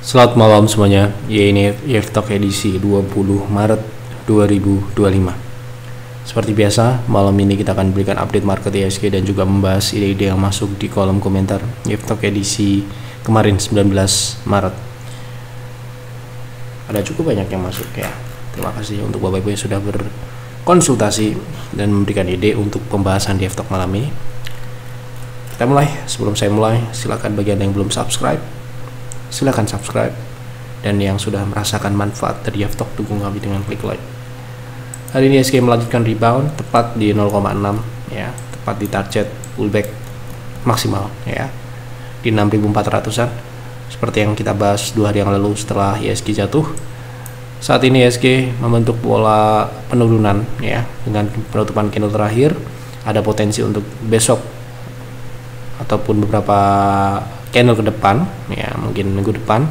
Selamat malam semuanya, ini IFTalk edisi 20 Maret 2025. Seperti biasa, malam ini kita akan berikan update market IHSG dan juga membahas ide-ide yang masuk di kolom komentar IFTalk edisi kemarin 19 Maret. Ada cukup banyak yang masuk ya. Terima kasih untuk Bapak Ibu yang sudah berkonsultasi dan memberikan ide untuk pembahasan di IFTalk malam ini. Kita mulai. Sebelum saya mulai, silakan bagi Anda yang belum subscribe, silakan subscribe, dan yang sudah merasakan manfaat dari IFTalk dukung kami dengan klik like. Hari ini IHSG melanjutkan rebound tepat di 0,6 ya, tepat di target pullback maksimal ya di 6.400-an seperti yang kita bahas 2 hari yang lalu setelah IHSG jatuh. Saat ini IHSG membentuk pola penurunan ya, dengan penutupan candle terakhir ada potensi untuk besok ataupun beberapa candle ke depan ya, mungkin minggu depan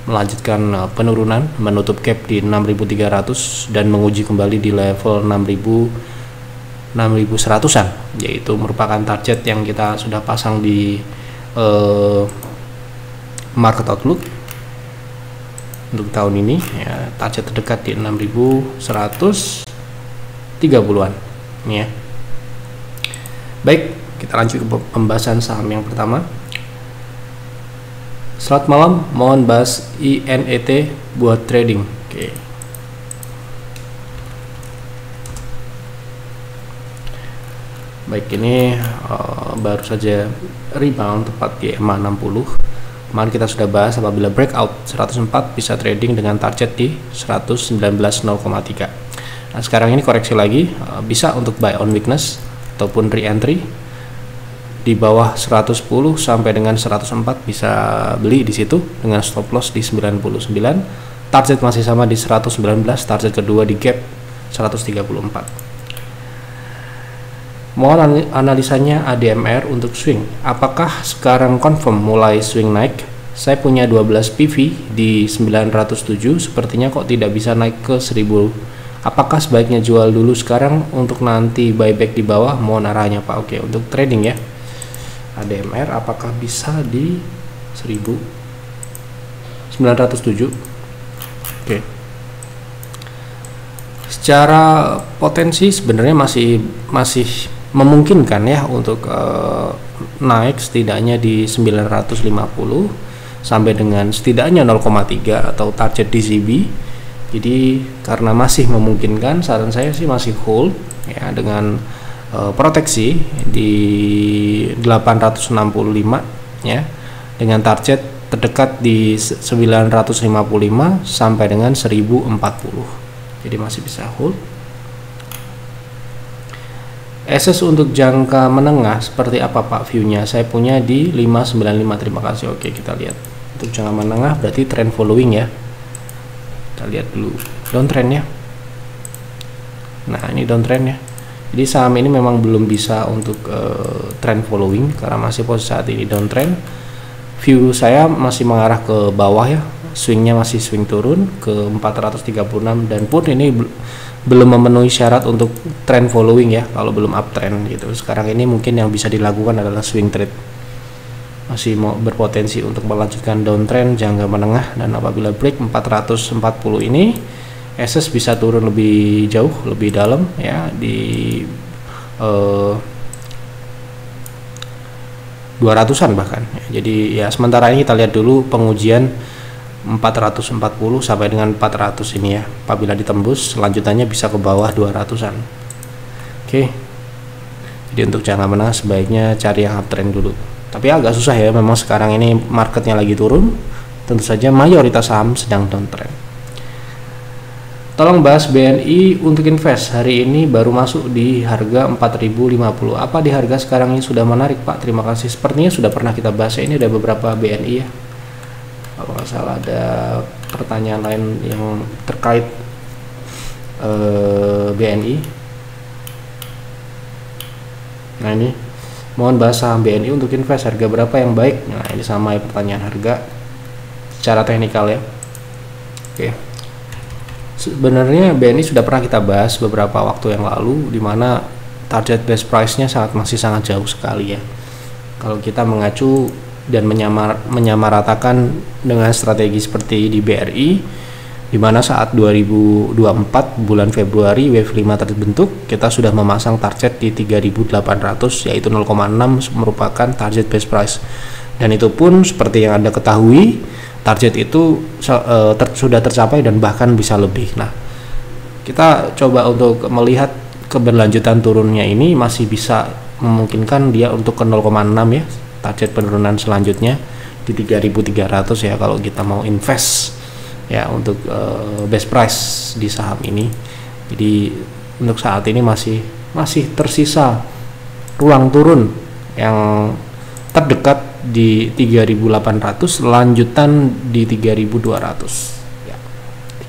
melanjutkan penurunan, menutup gap di 6.300 dan menguji kembali di level 6.100-an, yaitu merupakan target yang kita sudah pasang di market outlook untuk tahun ini ya. Target terdekat di 6.130-an ya. Baik, kita lanjut ke pembahasan saham yang pertama. Selamat malam, mohon bahas INET buat trading. Oke. Baik, ini baru saja rebound tepat di EMA 60. Kemarin kita sudah bahas apabila breakout 104 bisa trading dengan target di 119.0,3. Nah, sekarang ini koreksi lagi, bisa untuk buy on weakness ataupun re-entry di bawah 110 sampai dengan 104 bisa beli di situ dengan stop loss di 99. Target masih sama di 119, target kedua di gap 134. Mohon analisanya ADMR untuk swing. Apakah sekarang confirm mulai swing naik? Saya punya 12 PV di 907, sepertinya kok tidak bisa naik ke 1000. Apakah sebaiknya jual dulu sekarang untuk nanti buyback di bawah? Mohon arahnya Pak. Oke, untuk trading ya. ADMR apakah bisa di 1907? Oke. Secara potensi sebenarnya masih memungkinkan ya untuk naik setidaknya di 950 sampai dengan setidaknya 0,3 atau target DCB. Jadi karena masih memungkinkan, saran saya sih masih hold ya, dengan proteksi di 865 ya, dengan target terdekat di 955 sampai dengan 1040. Jadi masih bisa hold. SS untuk jangka menengah seperti apa Pak view-nya? Saya punya di 595. Terima kasih. Oke, kita lihat. Untuk jangka menengah berarti trend following ya. Kita lihat dulu downtrend ya. Nah, ini downtrend ya. Jadi saham ini memang belum bisa untuk trend following karena masih posisi saat ini downtrend. View saya masih mengarah ke bawah ya, swingnya masih swing turun ke 436 dan pun ini belum memenuhi syarat untuk trend following ya, kalau belum uptrend gitu. Sekarang ini mungkin yang bisa dilakukan adalah swing trade. Masih mau berpotensi untuk melanjutkan downtrend jangka menengah, dan apabila break 440 ini SS bisa turun lebih jauh, lebih dalam ya, di 200-an bahkan ya. Jadi ya sementara ini kita lihat dulu pengujian 440 sampai dengan 400 ini ya. Apabila ditembus selanjutnya bisa ke bawah 200-an. Oke. Jadi untuk jangka menengah sebaiknya cari yang uptrend dulu. Tapi agak susah ya, memang sekarang ini marketnya lagi turun. Tentu saja mayoritas saham sedang downtrend. Tolong bahas BNI untuk invest. Hari ini baru masuk di harga 4.050. Apa di harga sekarang ini sudah menarik Pak? Terima kasih. Sepertinya sudah pernah kita bahas. Ini ada beberapa BNI ya. Kalau nggak salah ada pertanyaan lain yang terkait BNI. Nah ini, mohon bahas saham BNI untuk invest. Harga berapa yang baik? Nah ini sama ya, pertanyaan harga secara teknikal ya. Oke. Sebenarnya BNI sudah pernah kita bahas beberapa waktu yang lalu, di mana target best price-nya masih sangat jauh sekali ya. Kalau kita mengacu dan menyamaratakan dengan strategi seperti di BRI, di mana saat 2024 bulan Februari wave 5 terbentuk, kita sudah memasang target di 3.800, yaitu 0,6 merupakan target base price. Dan itu pun seperti yang Anda ketahui, target itu sudah tercapai dan bahkan bisa lebih. Nah, kita coba untuk melihat keberlanjutan turunnya ini masih bisa memungkinkan dia untuk ke 0,6 ya, target penurunan selanjutnya di 3.300 ya kalau kita mau invest ya untuk best price di saham ini. Jadi untuk saat ini masih tersisa ruang turun yang terdekat di 3.800, lanjutan di 3.200 ya,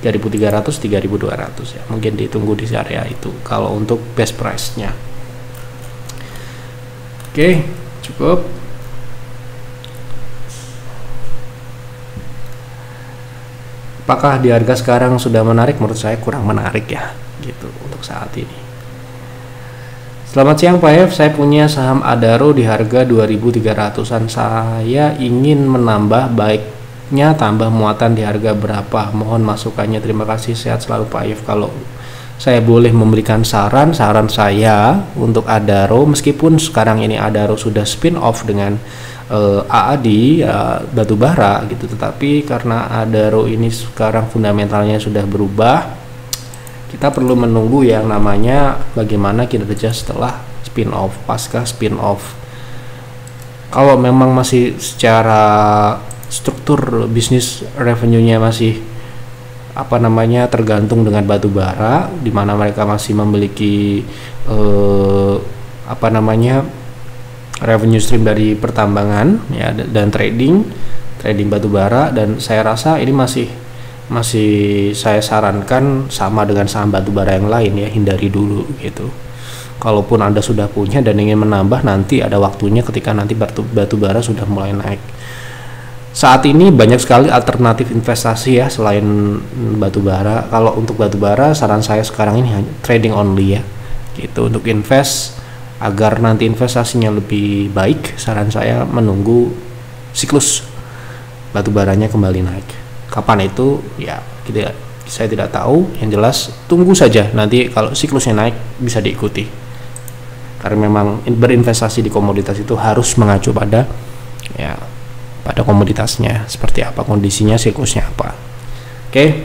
3.300 3.200 ya, mungkin ditunggu di area itu kalau untuk best price nya. Oke, cukup. Apakah di harga sekarang sudah menarik? Menurut saya kurang menarik ya, gitu untuk saat ini. Selamat siang Pak F, saya punya saham Adaro di harga 2.300-an. Saya ingin menambah, baiknya tambah muatan di harga berapa? Mohon masukannya, terima kasih, sehat selalu Pak F. Kalau saya boleh memberikan saran saya untuk Adaro, meskipun sekarang ini Adaro sudah spin off dengan AAD batubara gitu, tetapi karena Adaro ini sekarang fundamentalnya sudah berubah, kita perlu menunggu yang namanya bagaimana kinerja setelah spin off, pasca spin off. Kalau memang masih secara struktur bisnis revenue-nya masih tergantung dengan batubara, di mana mereka masih memiliki revenue stream dari pertambangan ya dan trading batubara, dan saya rasa ini masih saya sarankan sama dengan saham batubara yang lain ya, hindari dulu gitu. Kalaupun Anda sudah punya dan ingin menambah, nanti ada waktunya ketika nanti batubara sudah mulai naik. Saat ini banyak sekali alternatif investasi ya selain batubara. Kalau untuk batubara, saran saya sekarang ini hanya trading only ya gitu. Untuk invest, agar nanti investasinya lebih baik, saran saya menunggu siklus batubaranya kembali naik. Kapan itu ya saya tidak tahu, yang jelas tunggu saja, nanti kalau siklusnya naik bisa diikuti. Karena memang berinvestasi di komoditas itu harus mengacu pada komoditasnya seperti apa, kondisinya, siklusnya apa. Oke,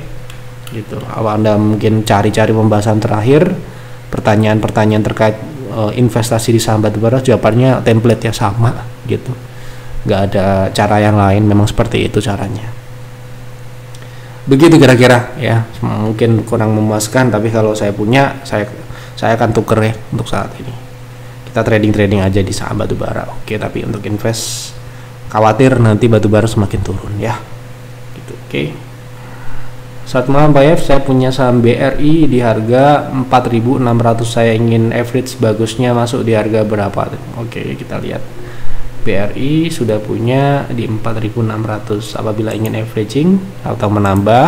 gitu. Anda mungkin cari-cari pembahasan terakhir, pertanyaan-pertanyaan terkait investasi di saham batubara, jawabannya template ya sama gitu, nggak ada cara yang lain, memang seperti itu caranya. Begitu kira-kira ya, mungkin kurang memuaskan, tapi kalau saya punya, saya akan tuker ya untuk saat ini. Kita trading aja di saham batubara, oke. Tapi untuk invest, khawatir nanti batubara semakin turun ya gitu. Oke. Selamat malam Pak F, saya punya saham BRI di harga 4.600, saya ingin average bagusnya masuk di harga berapa? Oke, kita lihat. BRI sudah punya di 4.600. Apabila ingin averaging atau menambah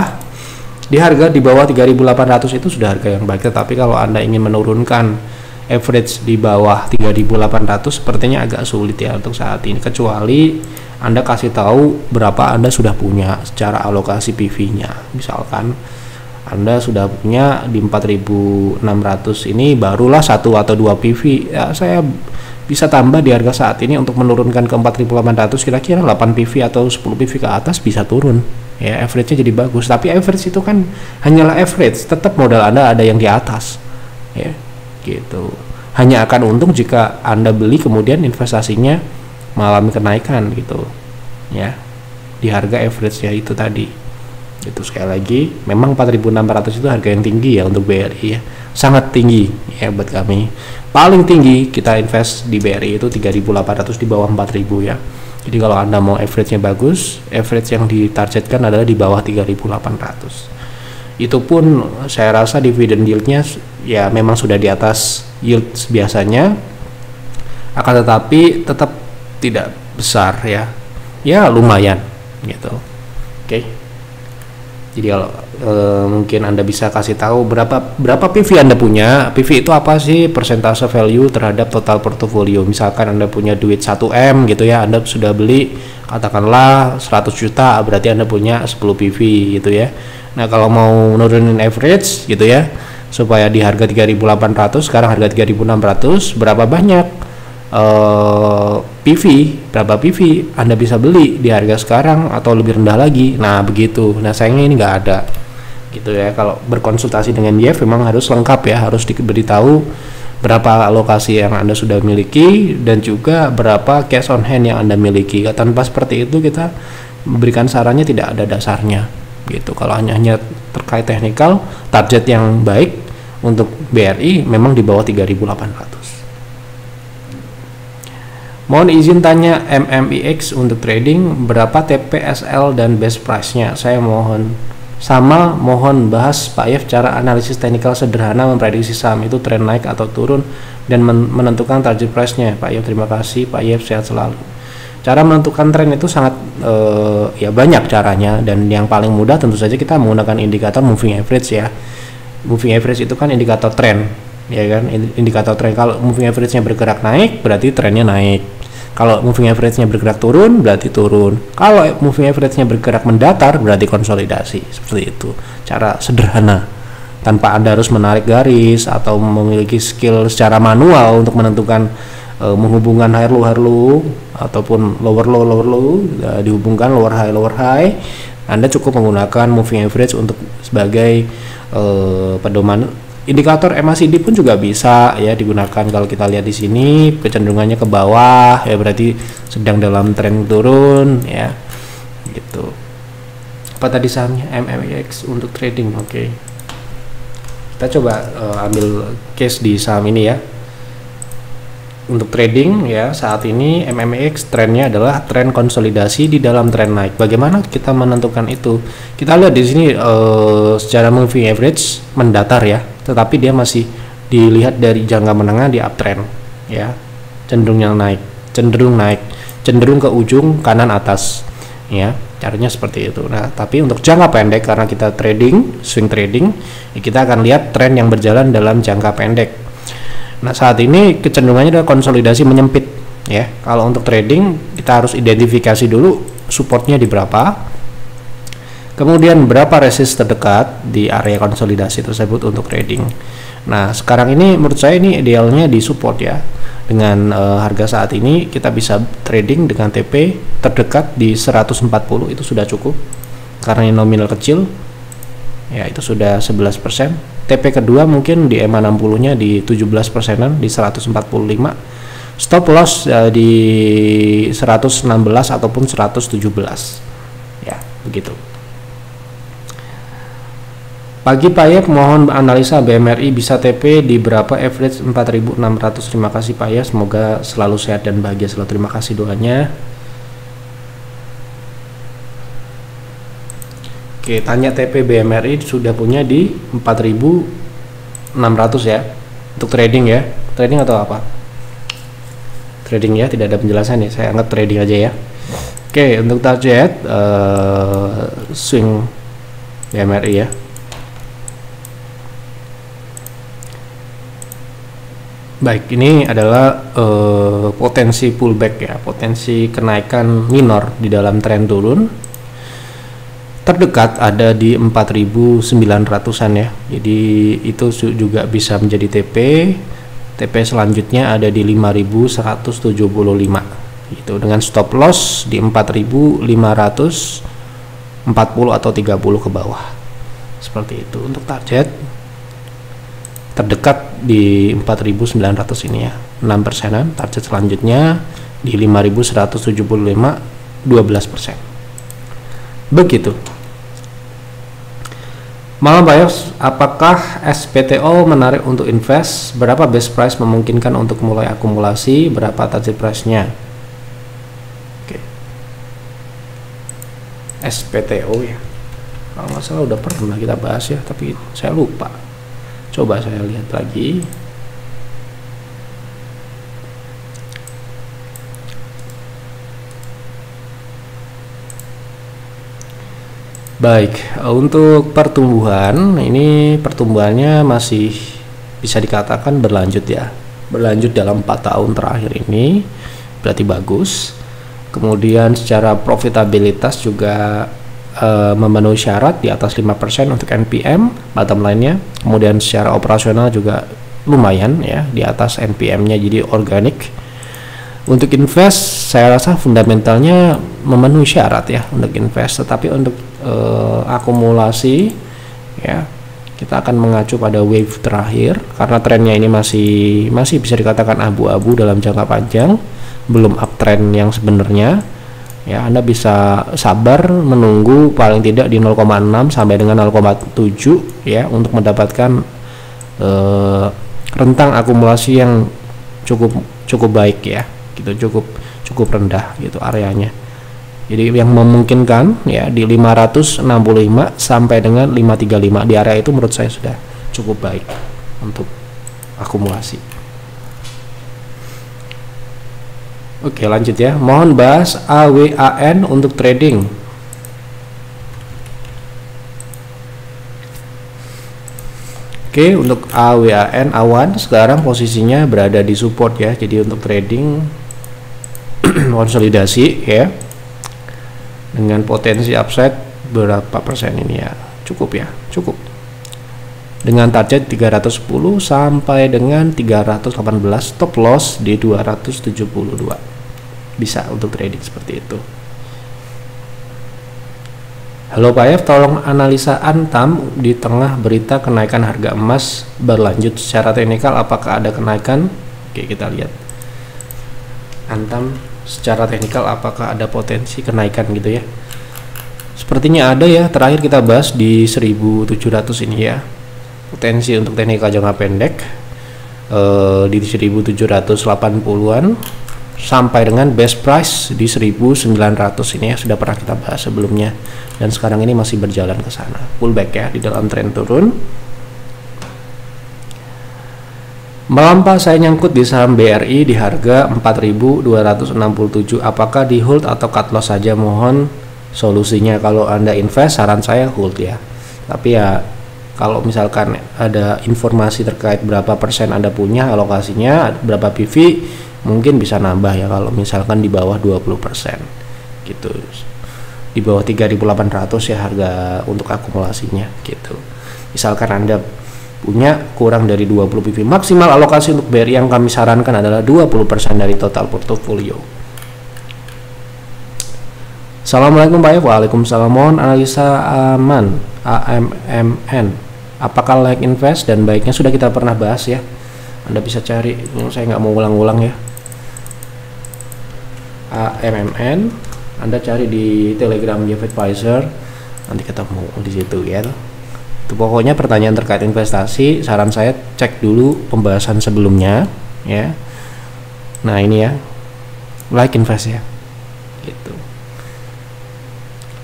di harga di bawah 3.800 itu sudah harga yang baik. Tetapi kalau Anda ingin menurunkan average di bawah 3.800 sepertinya agak sulit ya untuk saat ini, kecuali Anda kasih tahu berapa Anda sudah punya secara alokasi PV-nya. Misalkan Anda sudah punya di 4.600 ini barulah 1 atau 2 PV ya, saya bisa tambah di harga saat ini untuk menurunkan ke 4.800, kira-kira 8 PV atau 10 PV ke atas bisa turun ya, average-nya jadi bagus. Tapi average itu kan hanyalah average, tetap modal Anda ada yang di atas ya gitu. Hanya akan untung jika Anda beli kemudian investasinya mengalami kenaikan gitu ya, di harga average ya itu tadi itu. Sekali lagi, memang 4.600 itu harga yang tinggi ya untuk BRI ya, sangat tinggi ya buat kami. Paling tinggi kita invest di BRI itu 3.800, di bawah 4.000 ya. Jadi kalau Anda mau average-nya bagus, average yang ditargetkan adalah di bawah 3.800. Itu pun saya rasa dividen yield-nya ya memang sudah di atas yield biasanya, akan tetapi tetap tidak besar ya lumayan gitu. Oke. Jadi kalau mungkin Anda bisa kasih tahu berapa PV Anda punya. PV itu apa sih? Persentase value terhadap total portofolio. Misalkan Anda punya duit 1M gitu ya, Anda sudah beli katakanlah 100 juta, berarti Anda punya 10 PV gitu ya. Nah, kalau mau nurunin average gitu ya, supaya di harga 3.800 sekarang harga 3.600, berapa banyak PV, berapa PV Anda bisa beli di harga sekarang atau lebih rendah lagi. Nah begitu. Nah sayangnya ini nggak ada gitu ya. Kalau berkonsultasi dengan Jeff memang harus lengkap ya, harus diberitahu berapa alokasi yang Anda sudah miliki dan juga berapa cash on hand yang Anda miliki. Tanpa seperti itu kita memberikan sarannya tidak ada dasarnya gitu. Kalau hanya terkait teknikal, target yang baik untuk BRI memang di bawah 3.800. Mohon izin tanya MMIX untuk trading berapa TPSL dan best price-nya. Saya mohon bahas Pak Yef cara analisis teknikal sederhana memprediksi saham itu tren naik atau turun dan menentukan target price-nya. Pak Yef, terima kasih. Pak Yef, sehat selalu. Cara menentukan tren itu sangat ya banyak caranya, dan yang paling mudah tentu saja kita menggunakan indikator moving average ya. Moving average itu kan indikator tren, ya kan? Indikator tren. Kalau moving average-nya bergerak naik berarti trennya naik. Kalau moving average-nya bergerak turun berarti turun. Kalau moving average-nya bergerak mendatar berarti konsolidasi. Seperti itu. Cara sederhana. Tanpa Anda harus menarik garis atau memiliki skill secara manual untuk menentukan menghubungkan high low ataupun lower low dihubungkan lower high. Anda cukup menggunakan moving average untuk sebagai pedoman. Indikator MACD pun juga bisa ya digunakan. Kalau kita lihat di sini kecenderungannya ke bawah ya, berarti sedang dalam tren turun ya gitu. Apa tadi sahamnya? MMIX untuk trading. Oke. Kita coba ambil case di saham ini ya. Untuk trading ya, saat ini MMIX trennya adalah tren konsolidasi di dalam tren naik. Bagaimana kita menentukan itu? Kita lihat di sini secara moving average mendatar ya, tetapi dia masih dilihat dari jangka menengah di uptrend ya, cenderung naik, cenderung ke ujung kanan atas ya. Caranya seperti itu. Nah, tapi untuk jangka pendek karena kita trading, swing trading, ya kita akan lihat tren yang berjalan dalam jangka pendek. Nah, saat ini kecenderungannya adalah konsolidasi menyempit ya. Kalau untuk trading kita harus identifikasi dulu supportnya di berapa, kemudian berapa resist terdekat di area konsolidasi tersebut untuk trading. Nah, sekarang ini menurut saya ini idealnya di support ya. Dengan harga saat ini kita bisa trading dengan TP terdekat di 140, itu sudah cukup karena ini nominal kecil ya, itu sudah 11%. TP kedua mungkin di EMA 60-nya di 17%-an di 145. Stop loss di 116 ataupun 117. Ya, begitu. Pagi Pak Yef, mohon analisa BMRI bisa TP di berapa, average 4.600. Terima kasih Pak Yef, semoga selalu sehat dan bahagia selalu. Terima kasih doanya. Oke, tanya TP BMRI sudah punya di 4.600 ya. Untuk trading ya. Trading atau apa? Trading ya, tidak ada penjelasan ya. Saya anggap trading aja ya. Oke, untuk target swing BMRI ya. Baik, ini adalah potensi pullback ya, potensi kenaikan minor di dalam tren turun. Terdekat ada di 4.900-an ya. Jadi itu juga bisa menjadi TP. TP selanjutnya ada di 5.175 gitu, dengan stop loss di 4.540 atau 30 ke bawah. Seperti itu. Untuk target terdekat di 4.900 ini ya, 6%-an. Target selanjutnya di 5.175, 12%. Begitu. Malam Pak Yos, apakah SPTO menarik untuk invest? Berapa best price memungkinkan untuk mulai akumulasi? Berapa target price-nya? Oke. SPTO ya, kalau nggak salah udah pernah kita bahas ya, tapi saya lupa. Coba saya lihat lagi. Baik, untuk pertumbuhan ini pertumbuhannya masih bisa dikatakan berlanjut ya. Berlanjut dalam 4 tahun terakhir ini berarti bagus. Kemudian secara profitabilitas juga memenuhi syarat di atas 5% untuk NPM bottom line-nya. Kemudian secara operasional juga lumayan ya di atas NPM-nya, jadi organik. Untuk invest saya rasa fundamentalnya memenuhi syarat ya untuk invest, tetapi untuk akumulasi ya kita akan mengacu pada wave terakhir karena trennya ini masih bisa dikatakan abu-abu dalam jangka panjang, belum uptrend yang sebenarnya. Ya, Anda bisa sabar menunggu paling tidak di 0,6 sampai dengan 0,7 ya untuk mendapatkan rentang akumulasi yang cukup baik ya, gitu, cukup rendah gitu areanya. Jadi yang memungkinkan ya di 565 sampai dengan 535 di area itu menurut saya sudah cukup baik untuk akumulasi. Oke, lanjut ya. Mohon bahas AWAN untuk trading. Oke, untuk AWAN sekarang posisinya berada di support ya. Jadi untuk trading konsolidasi ya. Dengan potensi upside berapa persen ini ya? Cukup ya, cukup. Dengan target 310 sampai dengan 318, stop loss di 272. Bisa untuk trading seperti itu. Halo Pak F, tolong analisa Antam di tengah berita kenaikan harga emas berlanjut. Secara teknikal apakah ada kenaikan? Oke, kita lihat Antam secara teknikal apakah ada potensi kenaikan gitu ya. Sepertinya ada ya, terakhir kita bahas di 1700 ini ya, potensi untuk teknikal jangka pendek di 1780-an sampai dengan best price di 1900 ini ya, sudah pernah kita bahas sebelumnya, dan sekarang ini masih berjalan ke sana, pullback ya di dalam tren turun. Malam Pak, saya nyangkut di saham BRI di harga 4.267, apakah di hold atau cut loss saja? Mohon solusinya. Kalau Anda invest, saran saya hold ya, tapi ya kalau misalkan ada informasi terkait berapa persen Anda punya alokasinya, berapa PV, mungkin bisa nambah ya kalau misalkan di bawah 20% gitu. Di bawah 3.800 ya harga untuk akumulasinya gitu. Misalkan Anda punya kurang dari 20 PV, maksimal alokasi untuk BRI yang kami sarankan adalah 20% dari total portofolio. Assalamualaikum Pak. Waalaikumsalam. Mohon analisa aman AMMN. Apakah like invest dan baiknya? Sudah kita pernah bahas ya. Anda bisa cari, saya nggak mau ulang-ulang ya. AMMN, Anda cari di Telegram Jeff Advisor, nanti ketemu di situ ya. Itu pokoknya pertanyaan terkait investasi, saran saya cek dulu pembahasan sebelumnya ya. Nah ini ya, like invest ya, gitu.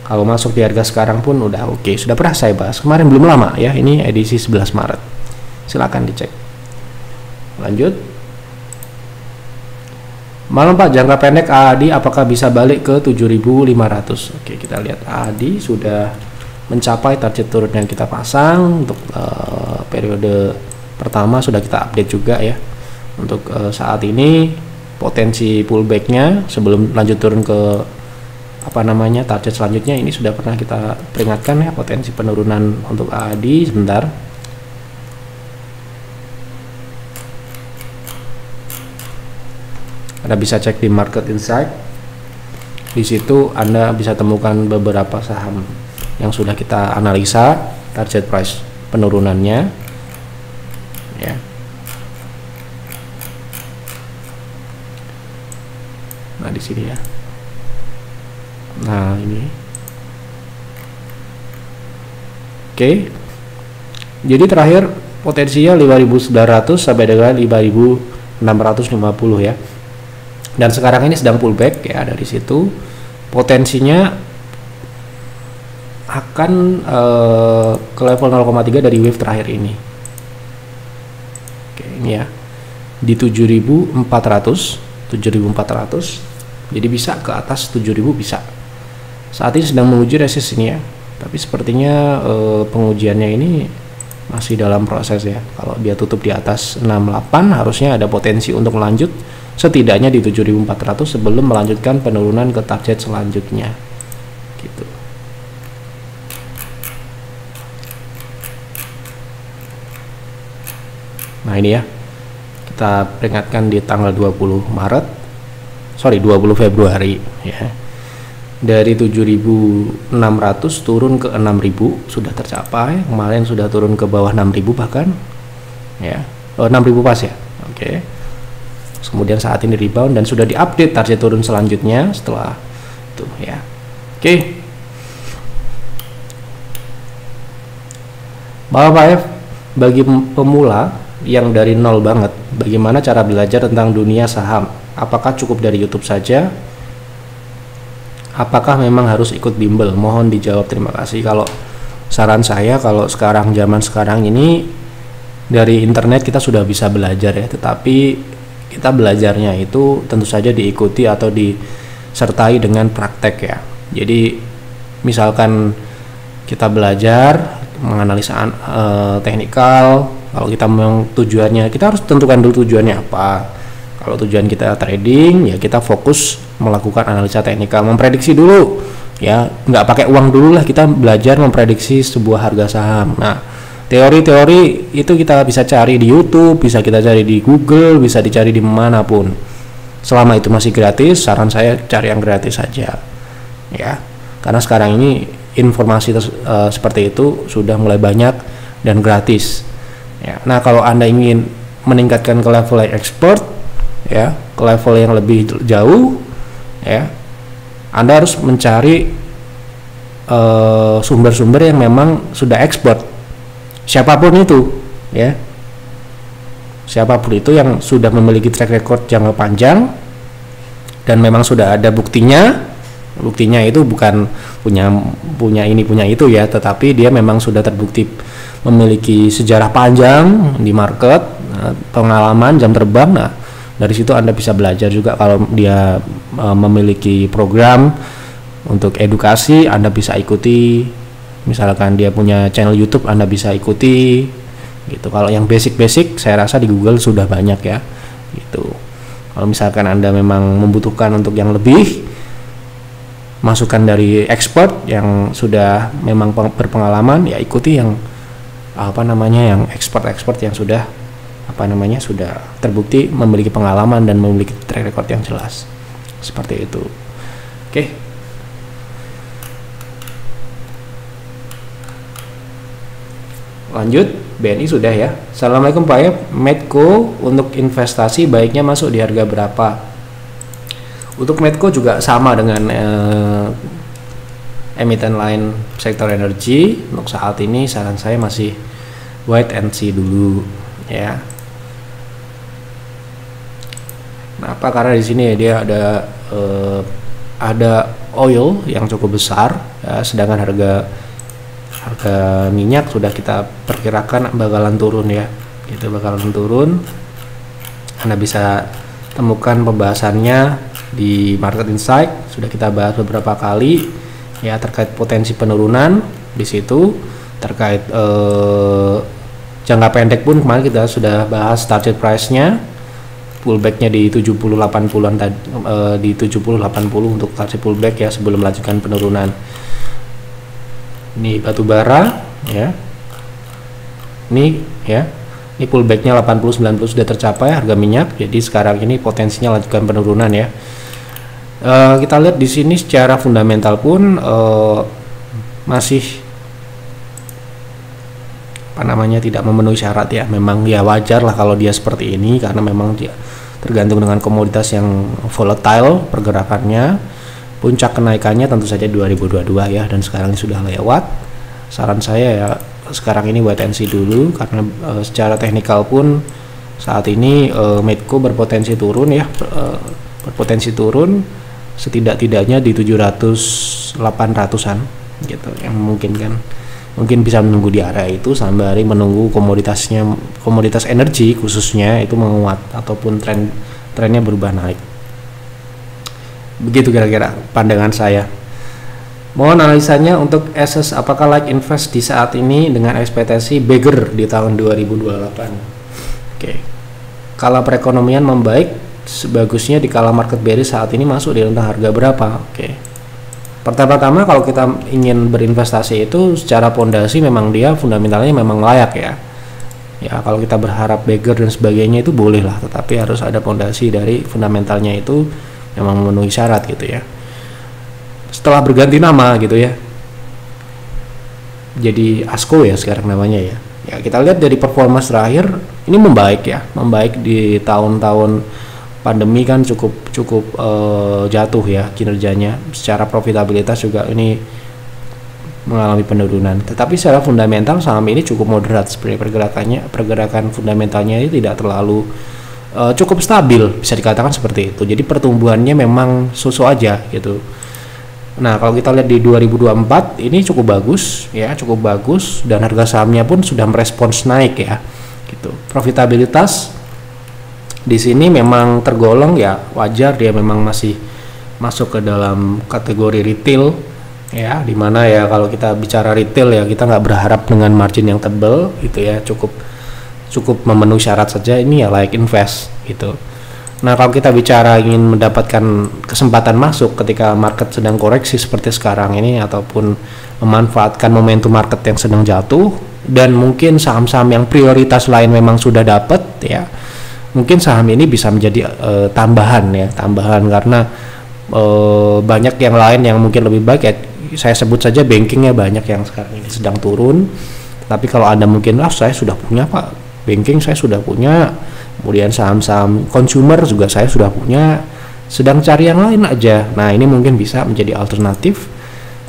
Kalau masuk di harga sekarang pun udah oke, sudah pernah saya bahas kemarin, belum lama ya, ini edisi 11 Maret. Silakan dicek. Lanjut. Malam Pak, jangka pendek AAD apakah bisa balik ke 7.500? Oke, kita lihat AAD sudah mencapai target turun yang kita pasang untuk periode pertama, sudah kita update juga ya. Untuk saat ini potensi pullbacknya sebelum lanjut turun ke target selanjutnya, ini sudah pernah kita peringatkan ya, potensi penurunan untuk AAD. Sebentar. Anda bisa cek di Market Insight. Di situ Anda bisa temukan beberapa saham yang sudah kita analisa target price penurunannya. Ya. Nah, di sini ya. Nah, ini. Oke. Jadi terakhir potensinya 5.900 sampai dengan 5.650 ya. Dan sekarang ini sedang pullback ya, dari situ potensinya akan ke level 0,3 dari wave terakhir ini. Oke, ini ya di 7.400, jadi bisa ke atas 7.000 bisa. Saat ini sedang menuju resist ini ya, Tapi sepertinya pengujiannya ini masih dalam proses ya. Kalau dia tutup di atas 68 harusnya ada potensi untuk melanjut setidaknya di 7400 sebelum melanjutkan penurunan ke target selanjutnya gitu. Nah ini ya, kita peringatkan di tanggal 20 Februari ya. Dari 7.600 turun ke 6.000 sudah tercapai. Kemarin sudah turun ke bawah 6.000 bahkan ya. 6.000 pas ya. Oke. Kemudian saat ini rebound dan sudah diupdate target turun selanjutnya setelah itu ya. Oke. Bapak-bapak, bagi pemula yang dari nol banget, bagaimana cara belajar tentang dunia saham? Apakah cukup dari YouTube saja? Apakah memang harus ikut bimbel? Mohon dijawab, terima kasih. Kalau saran saya, kalau zaman sekarang ini dari internet kita sudah bisa belajar ya, tetapi kita belajarnya itu tentu saja diikuti atau disertai dengan praktek ya. Jadi misalkan kita belajar menganalisa teknikal, kalau kita memang tujuannya, kita harus tentukan dulu tujuannya apa. Kalau tujuan kita trading, ya kita fokus melakukan analisa teknikal, memprediksi dulu ya, nggak pakai uang dulu lah, kita belajar memprediksi sebuah harga saham. Nah, teori-teori itu kita bisa cari di YouTube, bisa kita cari di Google, bisa dicari di manapun. Selama itu masih gratis, saran saya cari yang gratis saja ya, karena sekarang ini informasi seperti itu sudah mulai banyak dan gratis ya. Nah, kalau Anda ingin meningkatkan ke level expert ya, ke level yang lebih jauh ya, Anda harus mencari sumber-sumber yang memang sudah expert, siapapun itu ya, siapapun itu yang sudah memiliki track record jangka panjang dan memang sudah ada buktinya itu bukan punya ini punya itu ya, tetapi dia memang sudah terbukti memiliki sejarah panjang di market, pengalaman, jam terbang. Nah, dari situ Anda bisa belajar juga. Kalau dia memiliki program untuk edukasi, Anda bisa ikuti. Misalkan dia punya channel YouTube, Anda bisa ikuti gitu. Kalau yang basic-basic saya rasa di Google sudah banyak ya gitu. Kalau misalkan Anda memang membutuhkan untuk yang lebih, masukan dari expert yang sudah memang berpengalaman, ya ikuti yang yang expert yang sudah sudah terbukti memiliki pengalaman dan memiliki track record yang jelas. Seperti itu. Oke. Lanjut, BNI sudah ya. Assalamualaikum Pak ya. Medco untuk investasi baiknya masuk di harga berapa? Untuk Medco juga sama dengan emiten lain sektor energi. Untuk saat ini saran saya masih wait and see dulu ya. Kenapa? Karena di sini dia ada oil yang cukup besar ya, sedangkan harga minyak sudah kita perkirakan bakalan turun ya. Itu bakalan turun. Anda bisa temukan pembahasannya di Market Insight, sudah kita bahas beberapa kali ya terkait potensi penurunan di situ, terkait jangka pendek pun kemarin kita sudah bahas target price-nya, pullback-nya di 70-80-an tadi, di 70-80 untuk target pullback ya sebelum melanjutkan penurunan. Ini batu bara ya, ini ya, ini pullback-nya 80-90 sudah tercapai harga minyak, jadi sekarang ini potensinya lanjutkan penurunan ya. Kita lihat di sini secara fundamental pun masih tidak memenuhi syarat ya. Memang ya wajar lah kalau dia seperti ini, karena memang dia tergantung dengan komoditas yang volatile pergerakannya. Puncak kenaikannya tentu saja 2022 ya, dan sekarang ini sudah lewat. Saran saya ya sekarang ini wait and see dulu, karena secara teknikal pun saat ini Medco berpotensi turun ya, berpotensi turun setidak-tidaknya di 700-800an gitu, yang mungkin bisa menunggu di area itu sembari menunggu komoditas energi khususnya itu menguat ataupun trennya berubah naik. Begitu kira-kira pandangan saya. Mohon analisanya untuk assess apakah like invest di saat ini dengan ekspektasi bigger di tahun 2028. Oke. Kala perekonomian membaik, sebagusnya di kala market bearish saat ini masuk di rentang harga berapa? Oke. Pertama-tama kalau kita ingin berinvestasi itu secara pondasi memang dia fundamentalnya memang layak ya. Ya kalau kita berharap beggar dan sebagainya itu boleh lah, tetapi harus ada pondasi dari fundamentalnya itu memang memenuhi syarat gitu ya. Setelah berganti nama gitu ya, jadi ASKO ya sekarang namanya ya. Ya kita lihat dari performa terakhir ini membaik ya, membaik di tahun-tahun pandemi kan cukup jatuh ya kinerjanya, secara profitabilitas juga ini mengalami penurunan. Tetapi secara fundamental saham ini cukup moderat sebenarnya pergerakan fundamentalnya ini tidak terlalu cukup stabil, bisa dikatakan seperti itu. Jadi pertumbuhannya memang so-so aja gitu. Nah kalau kita lihat di 2024 ini cukup bagus ya, cukup bagus, dan harga sahamnya pun sudah merespons naik ya gitu. Profitabilitas di sini memang tergolong ya wajar, dia memang masih masuk ke dalam kategori retail ya, dimana ya kalau kita bicara retail ya kita nggak berharap dengan margin yang tebal gitu ya, cukup memenuhi syarat saja ini ya like invest gitu. Nah kalau kita bicara ingin mendapatkan kesempatan masuk ketika market sedang koreksi seperti sekarang ini, ataupun memanfaatkan momentum market yang sedang jatuh, dan mungkin saham-saham yang prioritas lain memang sudah dapat ya, mungkin saham ini bisa menjadi tambahan karena banyak yang lain yang mungkin lebih baik ya. Saya sebut saja bankingnya banyak yang sekarang ini sedang turun, tapi kalau Anda mungkin saya sudah punya Pak, banking saya sudah punya, kemudian saham-saham consumer juga saya sudah punya, sedang cari yang lain aja. Nah ini mungkin bisa menjadi alternatif.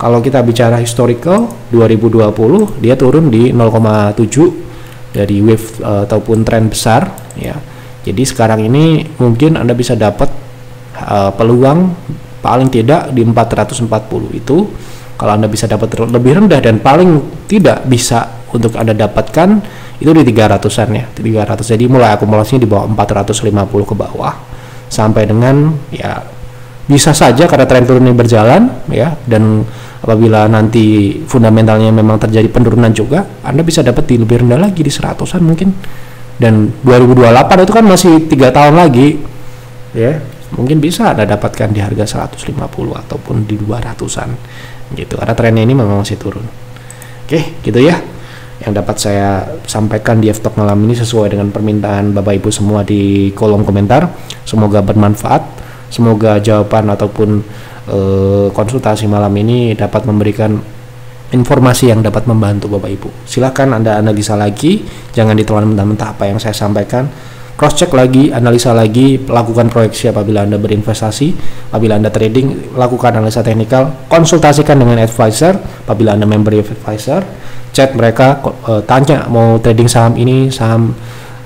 Kalau kita bicara historical 2020 dia turun di 0,7 dari wave ataupun tren besar ya. Jadi sekarang ini mungkin Anda bisa dapat peluang paling tidak di 440 itu. Kalau Anda bisa dapat lebih rendah, dan paling tidak bisa untuk Anda dapatkan itu di 300-an ya, 300. Jadi mulai akumulasinya di bawah 450 ke bawah sampai dengan ya bisa saja karena tren turun ini berjalan ya, dan apabila nanti fundamentalnya memang terjadi penurunan juga, Anda bisa dapat di lebih rendah lagi di 100-an mungkin. Dan 2028 itu kan masih 3 tahun lagi ya, mungkin bisa Anda dapatkan di harga 150 ataupun di 200-an gitu, karena trennya ini memang masih turun. Oke gitu ya yang dapat saya sampaikan di F-Talk malam ini, sesuai dengan permintaan Bapak Ibu semua di kolom komentar. Semoga bermanfaat, semoga jawaban ataupun konsultasi malam ini dapat memberikan informasi yang dapat membantu Bapak Ibu. Silahkan Anda analisa lagi, jangan ditelan mentah-mentah apa yang saya sampaikan. Cross check lagi, analisa lagi, lakukan proyeksi apabila Anda berinvestasi, apabila Anda trading, lakukan analisa teknikal, konsultasikan dengan advisor apabila Anda member advisor, chat mereka, tanya mau trading saham ini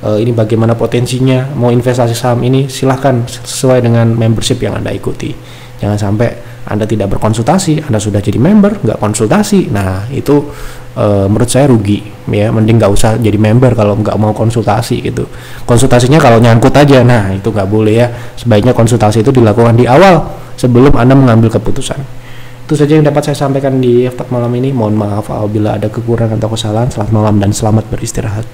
ini bagaimana potensinya, mau investasi saham ini, silahkan sesuai dengan membership yang Anda ikuti. Jangan sampai Anda tidak berkonsultasi, Anda sudah jadi member, nggak konsultasi. Nah itu menurut saya rugi ya, mending nggak usah jadi member kalau nggak mau konsultasi gitu. Konsultasinya kalau nyangkut aja, nah itu nggak boleh ya. Sebaiknya konsultasi itu dilakukan di awal sebelum Anda mengambil keputusan. Itu saja yang dapat saya sampaikan di F-Talk malam ini. Mohon maaf apabila ada kekurangan atau kesalahan. Selamat malam dan selamat beristirahat.